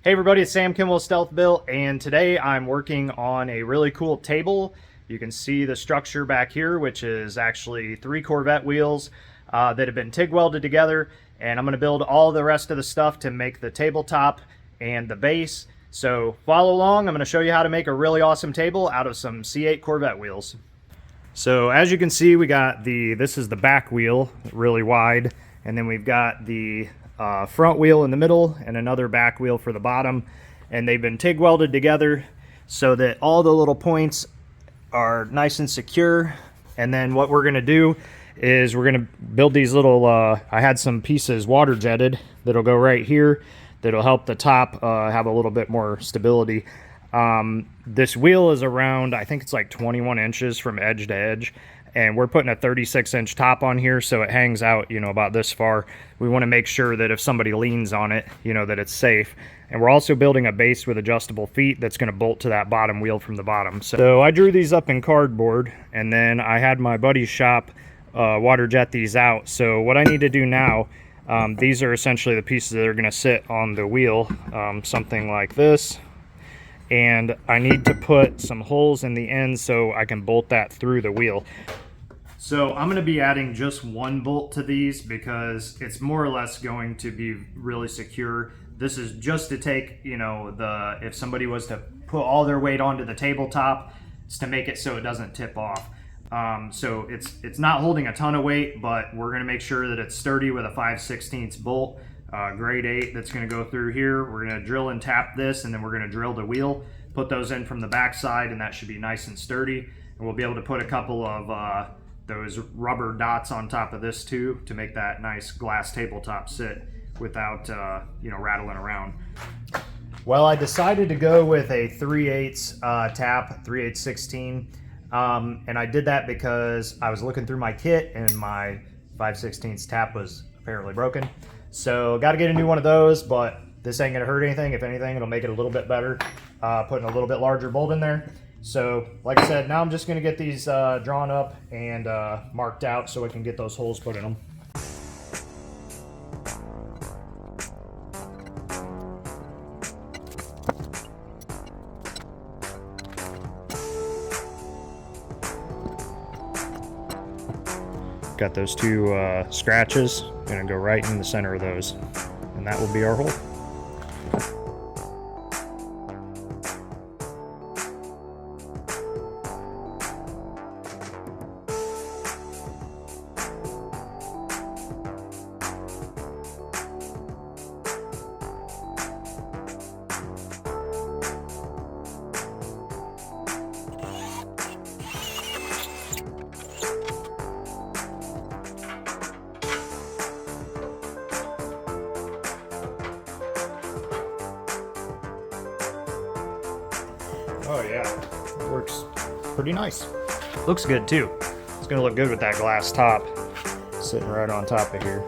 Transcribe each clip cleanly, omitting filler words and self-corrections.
Hey everybody, it's Sam Kimball, StealthBuilt, and today I'm working on a really cool table. You can see the structure back here, which is actually 3 Corvette wheels that have been TIG welded together, and I'm going to build all the rest of the stuff to make the tabletop and the base. So follow along. I'm going to show you how to make a really awesome table out of some C8 Corvette wheels. So as you can see, we got this is the back wheel, really wide, and then we've got the front wheel in the middle and another back wheel for the bottom, and they've been TIG welded together so that all the little points are nice and secure. And then what we're going to do is we're going to build these little I had some pieces water jetted that'll go right here that'll help the top have a little bit more stability. This wheel is around, I think it's like 21 inches from edge to edge, and we're putting a 36-inch top on here, so it hangs out, you know, about this far. We want to make sure that if somebody leans on it, you know, that it's safe. And we're also building a base with adjustable feet that's going to bolt to that bottom wheel from the bottom. So I drew these up in cardboard, and then I had my buddy's shop water jet these out. So what I need to do now, these are essentially the pieces that are going to sit on the wheel, something like this. And I need to put some holes in the end so I can bolt that through the wheel. So I'm going to be adding just one bolt to these because it's more or less going to be really secure. This is just to take, you know, if somebody was to put all their weight onto the tabletop, it's to make it so it doesn't tip off. So it's not holding a ton of weight, but we're going to make sure that it's sturdy with a 5/16 bolt. Grade 8 that's going to go through here. We're going to drill and tap this, and then we're going to drill the wheel, put those in from the back side, and that should be nice and sturdy. And we'll be able to put a couple of those rubber dots on top of this too to make that nice glass tabletop sit without you know, rattling around. Well, I decided to go with a 3/8 tap, 3/8/16, and I did that because I was looking through my kit and my 5/16 tap was apparently broken. So got to get a new one of those, but this ain't gonna hurt anything. If anything, it'll make it a little bit better, putting a little bit larger bolt in there. So like I said, now I'm just gonna get these drawn up and marked out so I can get those holes put in them. Got those 2 scratches. Gonna go right in the center of those, and that will be our hole. Oh yeah, it works pretty nice. Looks good too. It's gonna look good with that glass top sitting right on top of here.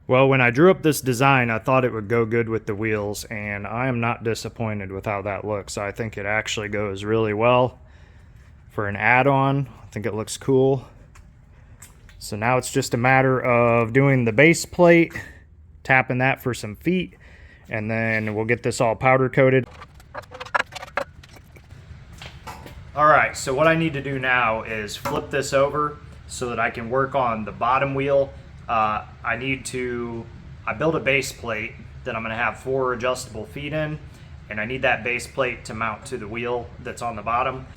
Well, when I drew up this design, I thought it would go good with the wheels, and I am not disappointed with how that looks. I think it actually goes really well for an add-on. I think it looks cool. So now it's just a matter of doing the base plate, tapping that for some feet, and then we'll get this all powder coated. All right, so what I need to do now is flip this over so that I can work on the bottom wheel. I built a base plate that I'm going to have 4 adjustable feet in, and I need that base plate to mount to the wheel that's on the bottom.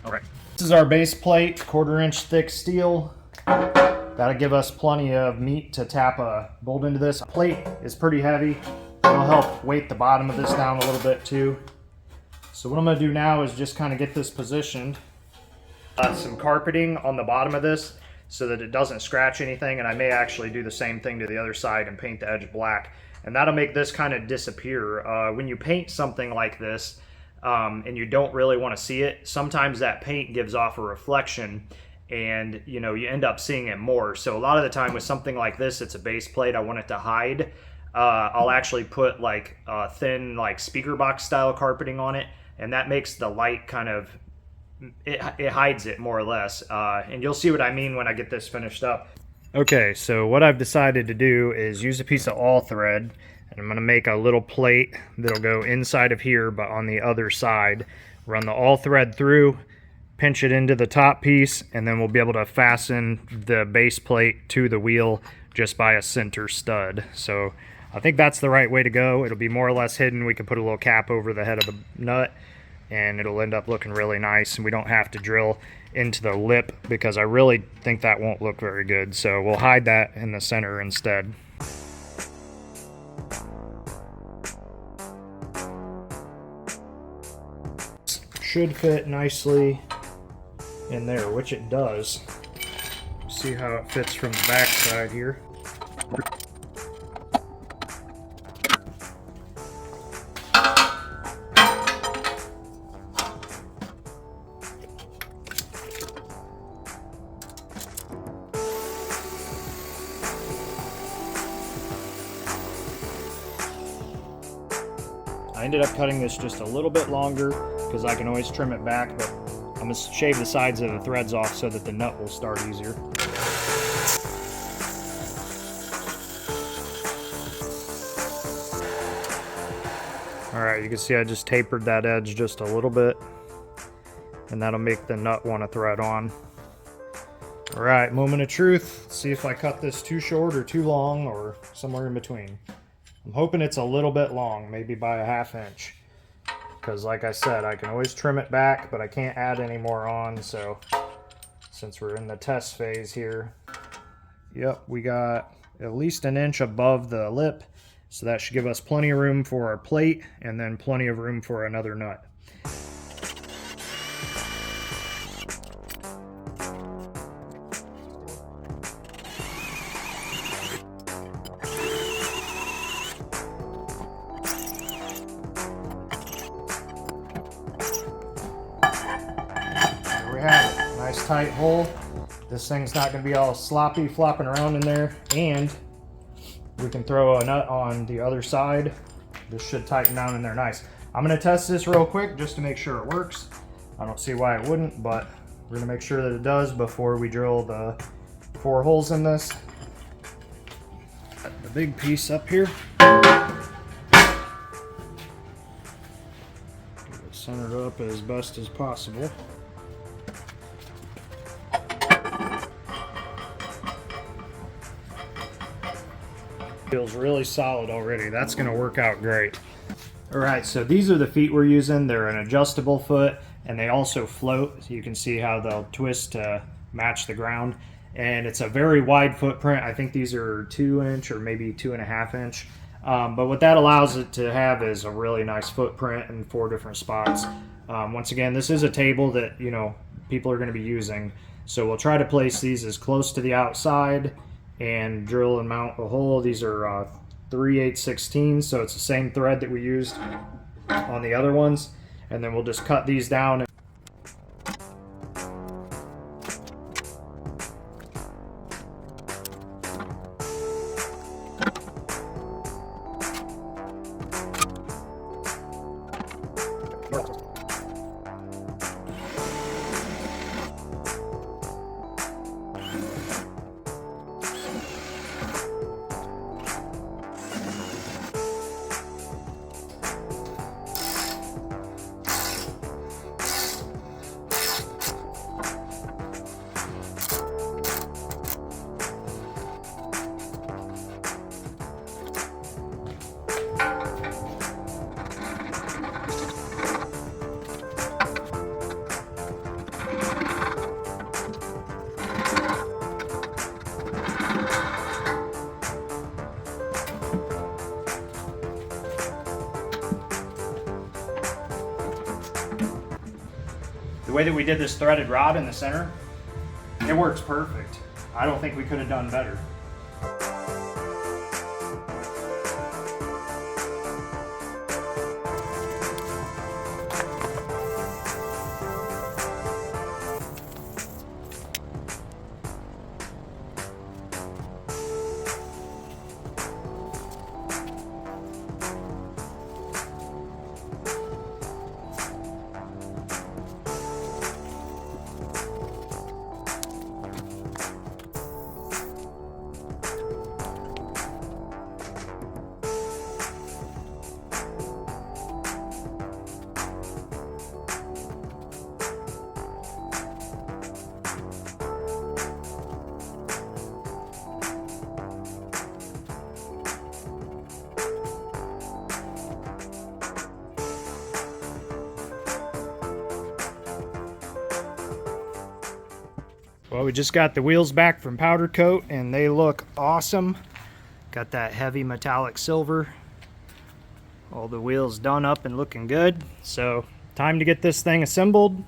All right, this is our base plate, 1/4 inch thick steel. That'll give us plenty of meat to tap a bolt into this. Plate is pretty heavy. It'll help weight the bottom of this down a little bit too. So what I'm going to do now is just kind of get this positioned. Some carpeting on the bottom of this so that it doesn't scratch anything, and I may actually do the same thing to the other side and paint the edge black, and that'll make this kind of disappear. When you paint something like this and you don't really want to see it, sometimes that paint gives off a reflection and you know, you end up seeing it more. So a lot of the time with something like this, it's a base plate, I want it to hide. I'll actually put like a thin like speaker box style carpeting on it, and that makes the light kind of, it hides it more or less. And you'll see what I mean when I get this finished up. Okay, so what I've decided to do is use a piece of all thread, and I'm going to make a little plate that'll go inside of here, but on the other side. Run the all thread through, pinch it into the top piece, and then we'll be able to fasten the base plate to the wheel just by a center stud. So I think that's the right way to go. It'll be more or less hidden. We can put a little cap over the head of the nut, and it'll end up looking really nice, and we don't have to drill into the lip because I really think that won't look very good. So we'll hide that in the center instead. Should fit nicely in there, which it does. See how it fits from the back side here. I ended up cutting this just a little bit longer because I can always trim it back, but I'm going to shave the sides of the threads off so that the nut will start easier. Alright, you can see I just tapered that edge just a little bit, and that'll make the nut want to thread on. Alright, moment of truth. Let's see if I cut this too short or too long or somewhere in between. I'm hoping it's a little bit long, maybe by a 1/2 inch. Because like I said, I can always trim it back, but I can't add any more on. So since we're in the test phase here, yep, we got at least 1 inch above the lip. So that should give us plenty of room for our plate and then plenty of room for another nut. We have it. Nice tight hole. This thing's not going to be all sloppy flopping around in there, and we can throw a nut on the other side. This should tighten down in there nice. I'm going to test this real quick just to make sure it works. I don't see why it wouldn't, but we're going to make sure that it does before we drill the 4 holes in this. Got the big piece up here. Get it centered up as best as possible. Feels really solid already. That's going to work out great. Alright, so these are the feet we're using. They're an adjustable foot, and they also float, so you can see how they'll twist to match the ground. And it's a very wide footprint. I think these are 2 inch or maybe 2.5 inch. But what that allows it to have is a really nice footprint in 4 different spots. Once again, this is a table that, you know, people are going to be using. So we'll try to place these as close to the outside and drill and mount a hole. These are 3/8/16, so it's the same thread that we used on the other ones. And then we'll just cut these down. The way that we did this threaded rod in the center, it works perfect. I don't think we could have done better. Well, we just got the wheels back from powder coat and they look awesome. Got that heavy metallic silver. All the wheels done up and looking good. So time to get this thing assembled.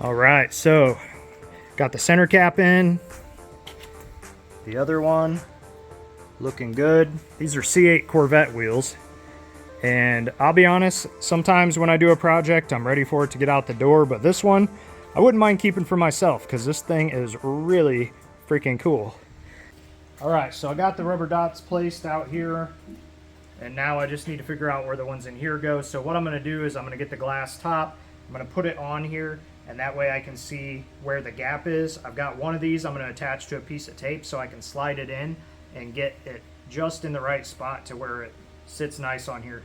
All right, so got the center cap in, the other one looking good. These are C8 Corvette wheels, and I'll be honest, sometimes when I do a project I'm ready for it to get out the door, but this one I wouldn't mind keeping for myself because this thing is really freaking cool. All right, so I got the rubber dots placed out here, and now I just need to figure out where the ones in here go. So what I'm going to do is I'm going to get the glass top, I'm going to put it on here, and that way I can see where the gap is. I've got one of these I'm going to attach to a piece of tape so I can slide it in and get it just in the right spot to where it sits nice on here.